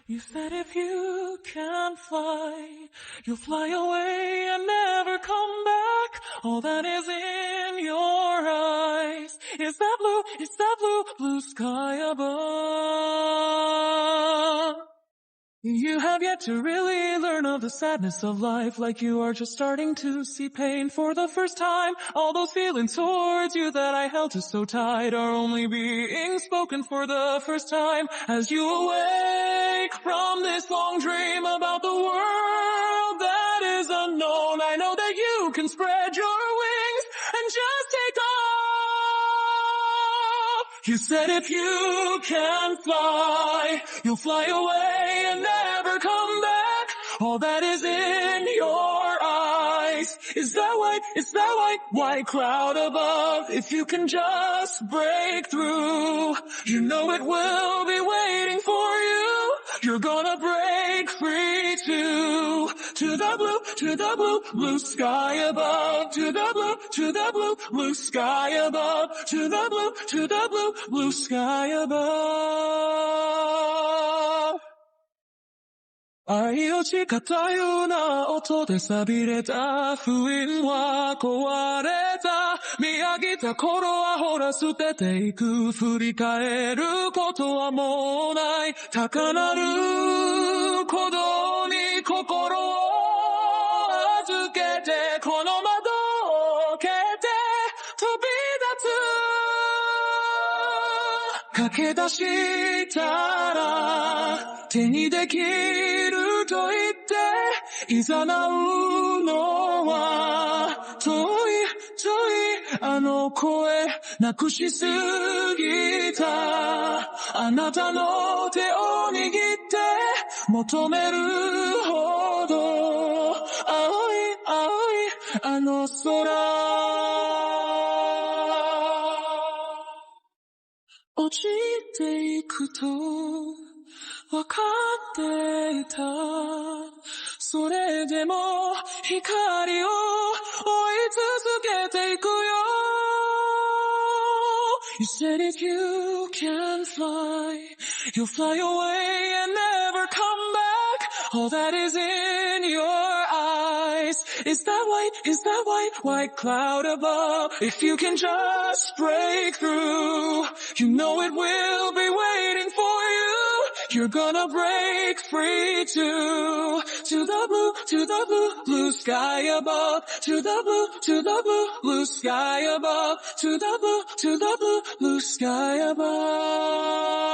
You said if you can fly, you'll fly away and never come back. All that is in your eyes is that blue, blue sky above. You have yet to really learn of the sadness of life, like you are just starting to see pain for the first time. All those feelings towards you that I held to so tight are only being spoken for the first time. As you awake from this long dream about the world that is unknown, I know that you can spread your wings and just take off. You said if you can fly, you'll fly away and never come back. All that is in your eyes is that white cloud above. If you can just break through, you know it will be waiting for you. You're gonna break free to the blue sky above, to the blue sky above, to the blue sky above. 愛を誓ったような音で錆びれた封印は壊れた。見上げた頃はほら捨てていく。振り返ることはもうない。高鳴る鼓動に心を預けて、この窓を開けて飛び立つ。駆け出したら手にできると言って誘うのは遠いあの声なくしすぎた。あなたの手を握って求めるほど青いあの空。落ちていくとわかっていた。それでも光を追い続けていくよ。You said if you can fly, you'll fly away and never come back. All that is in your eyes is that white cloud above. If you can just break through, you know it will be waiting for you. You're gonna break free to the blue sky above, to the blue sky above, to the blue sky above.